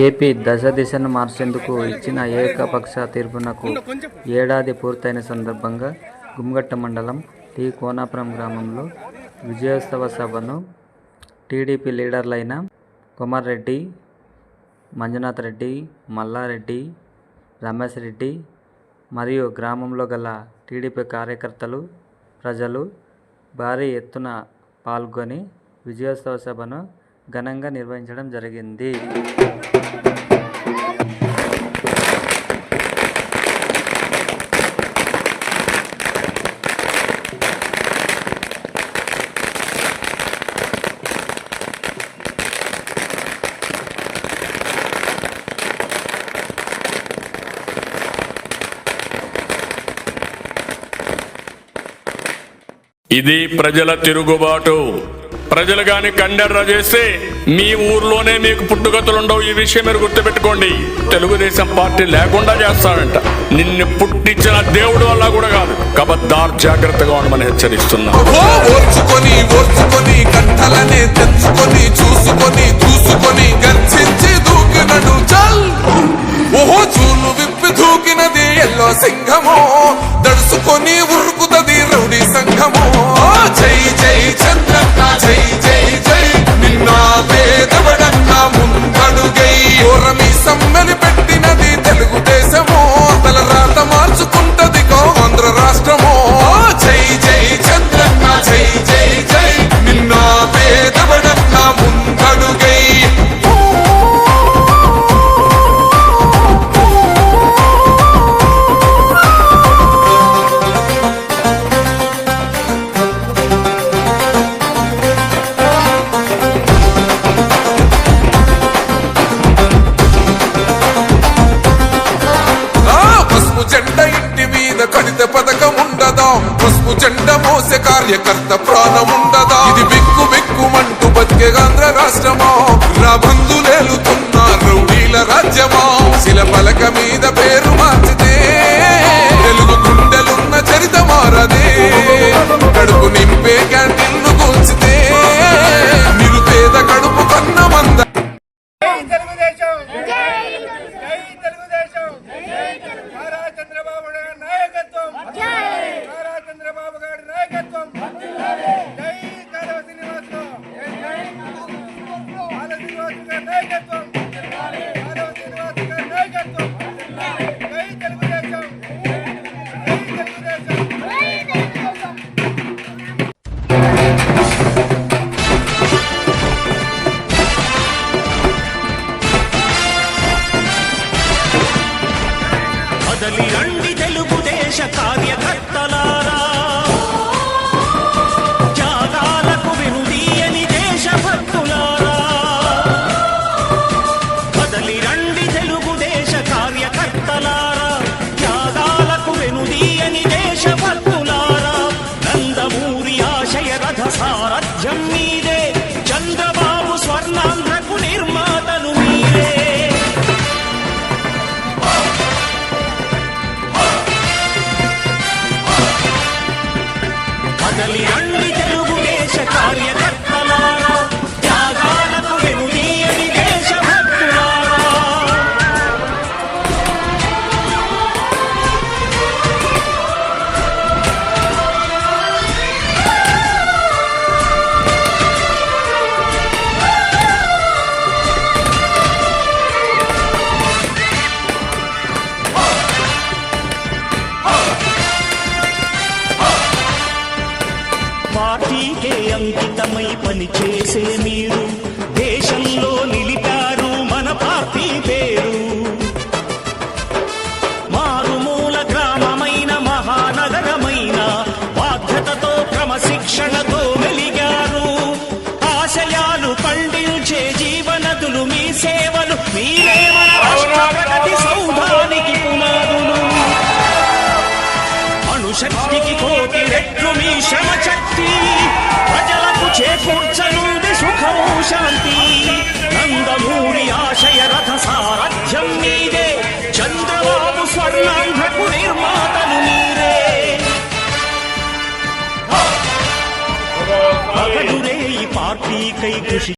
AP దశ దిశను మార్చేందుకు ఇచ్చిన ఏకపక్ష తీర్పునకు ఏడాది పూర్తయిన సందర్భంగా గుమ్మఘట్ట మండలం టి కోనాపురం గ్రామంలో విజయోత్సవ సభను టీడీపీ లీడర్లైన కుమార్ రెడ్డి, మంజునాథ్ రెడ్డి, మల్లారెడ్డి, రమేష్ రెడ్డి మరియు గ్రామంలో గల టీడీపీ కార్యకర్తలు, ప్రజలు భారీ ఎత్తున పాల్గొని విజయోత్సవ సభను ఘనంగా నిర్వహించడం జరిగింది. ఇది ప్రజల తిరుగుబాటు. ప్రజలు గాని కండెర్ర చేస్తే మీ ఊర్లోనే మీకు పుట్టుగతులుండవు. ఈ విషయం మీరు గుర్తుపెట్టుకోండి. తెలుగుదేశం పార్టీ లేకుండా చేస్తాడంట. నిన్ను పుట్టించిన దేవుడు వల్ల కూడా కాదు. కబద్దార్, జాగ్రత్తగా ఉండమని హెచ్చరిస్తున్నా. సింహమో దడుసుకొని ఉరుకుతది రౌడీ సంఘమో. జై జై చంద్రన్న, జై జై జై నిన్న పేదవడన్న ముందడుగై ఓరమి సమ్మెని పెట్టినది తెలుగుదేశమో. తల రాత మార్చుకుంటది ఆంధ్ర రాష్ట్రమో. జై జై చంద్రన్న, జై జై జై నిన్న పేదవడన్న ముందడుగై. పథకం ఉండదా? పసుపు జెండ మోసే కార్యకర్త ప్రాణం ఉండదా? ఇది బిక్కు బిక్కుమంటూ బతికే ఆంధ్ర రాష్ట్రమా? నా బంధులేలుతున్న రౌడీల రాజ్యమా? శిల పలక మీద పేరు మార్చితే తెలుగు గుండెలున్న చరిత మారదే. కడుపు నింపే క్యాంటీన్లు కూల్చితే నిరుపేద కడుపు కన్న మంద. కదలి రండి తెలుగుదేశ కార్యకర్తలారా, త్యాగాలకు వెనుదీయని దేశభక్తులారా. కదలి రండి తెలుగుదేశ కార్యకర్తలారా, త్యాగాలకు వెనుదీయని దేశభక్తులారా. నందమూరి ఆశయ రథ సారథ్యం మీరే, చంద్రబాబు స్వర్ణాంధ్రకు నిర్మాతను మీరే. కదలి రండి తెలుగుదేశ కార్యకర్తలారా, త్యాగాలకు వెనుదీయని దేశభక్తులారా. పార్టీకే అంకితమై పనిచేసే మీరు దేశంలో నిలిపారు మన పార్టీ పేరు. మారుమూల గ్రామమైన మహానగరమైన బాధ్యతతో క్రమశిక్షణతో వెలిగారు. ఆశయాలు పండించే జీవనదులు మీ సేవలు, మీరే మన రాష్ట్ర ప్రగతి సౌధానికి పునాదులు. అణుశక్తికి కోటి రెట్లు మీ శ్రమ శక్తి, ప్రజలకు చేకూర్చనుంది సుఖము శాంతి. నందమూరి ఆశయ రథ సారథ్యం మీదే, చంద్రబాబు స్వర్ణాంధ్రకు నిర్మాతను మీరే. పగలురే ఈ పార్టీకై కృషి